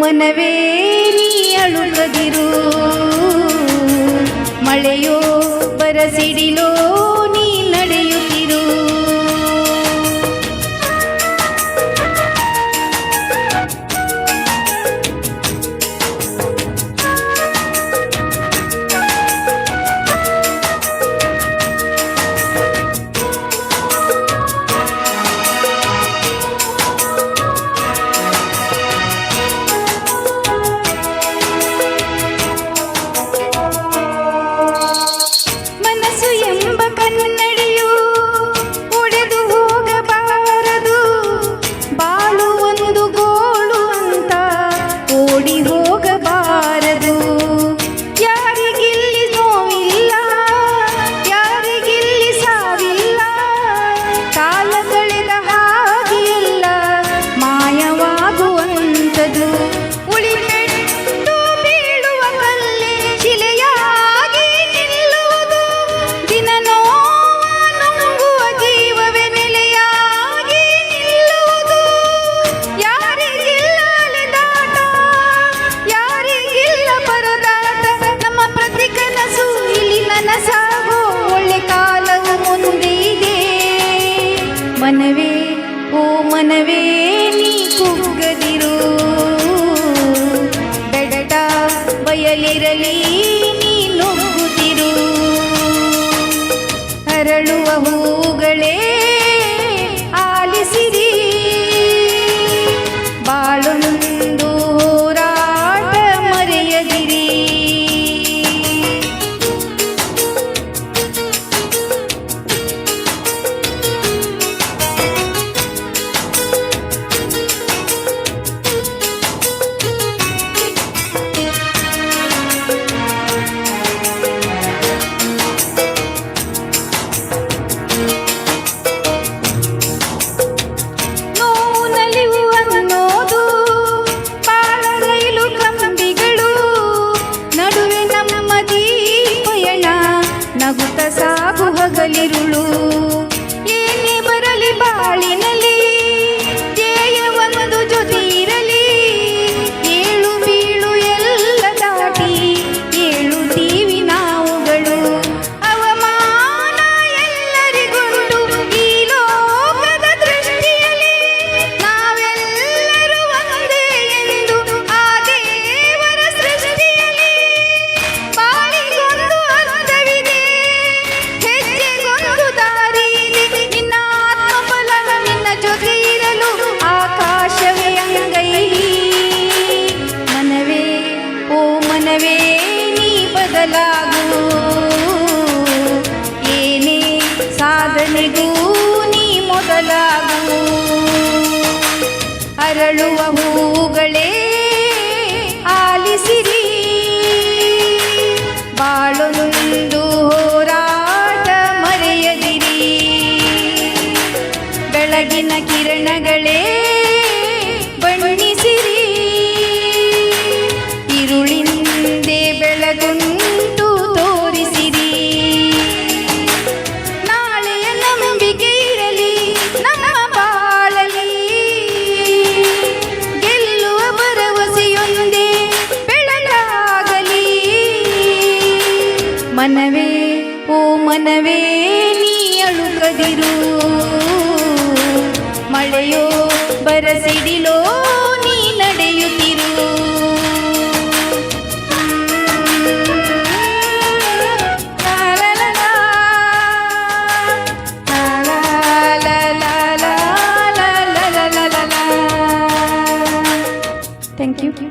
ಮನವೇ ನೀ ಅಳುಕದಿರು, ಮಳೆಯೋ ಬರಸಿಡಿಲೋ ನೀ ನಡೆಯುತ್ತಿರು. ಮನವೇ ಓ ಮನವೇ ನೀ ಕುಗ್ಗದಿರು, ಬೆಟ್ಟ ಬಯಲಿರಲಿ ನೀ ನುಗ್ಗುತ್ತಿರು. ಅರಳುವ ಹೂಗಳೇ ಆಲಿಸಿರಿ, ಬಾಳೊಂದು ಹೋರಾಟ ಮರೆಯದಿರಿ. ನಗುತ್ತ ಸಾಗು ಹಗಲಿರುಳು, ಏನೇ ಬರಲಿ ಬಾಳಿನಲ್ಲಿ ಧ್ಯೇಯ ಒಂದು ಜೊತೆ ಇರಲಿ. ಏಳು ಬೀಳು ಎಲ್ಲ ದಾಟಿ ಏಳುತ್ತೀವಿ ನಾವುಗಳು. ಅವಮಾನ ಎಲ್ಲರಿಗುಂಟು ಈ ಲೋಕದ ದೃಷ್ಟಿಯಲ್ಲಿ, ನಾವೆಲ್ಲರೂ ಒಂದೇ ಎಂದು ಆ ದೇವರ ಸೃಷ್ಟಿಯಲ್ಲಿ. ಬಾಳಿಗೊಂದು ಅರ್ಥವಿದೆ, ಹೆಜ್ಜೆಗೊಂದು ದಾರಿ ಇದೆ, ನಿನ್ನ ಆತ್ಮಬಲ ನಿನ್ನ ಜೊತೆ ಇರಲು ಆಕಾಶವೇ ಅಂಗೈಲಿ. ಮನವೇ ಓ ಮನವೇ ನೀ ಬದಲಾಗು, ಏನೇ ಸಾಧನೆಗೂ ನೀ ಮೊದಲಾಗು. ಅರಳುವ ಹೂಗಳೇ ಆಲಿಸಿರಿ, ಬಾಳೊಂದು ಹೋರಾಟ ಮರೆಯದಿರಿ. ಬೆಳಗಿನ ಕಿರಣಗಳೇ ಬಣ್ಣಿಸಿರಿ, ഇരുಳಿಂದೆ ಬೆಳಗುಂಟು ತೋರಿಸಿರಿ. ನಾಳೆಯ ನಂಬಿಕೆ ಇರಲಿ ನಮ್ಮ ಬಾಳಲಿ, ಗೆಲ್ಲುವ ಭರವಸೆಯೊಂದೇ ಬೆಳಗಾಗಲಿ. ಮನವೇ ಓ ಮನವೇ ನೀ ಅಳುಕದಿರು, ಮಳೆಯೋ ಬರಸಿಡಿಲೋ ನೀ ನಡೆಯುತ್ತಿರು. Thank you.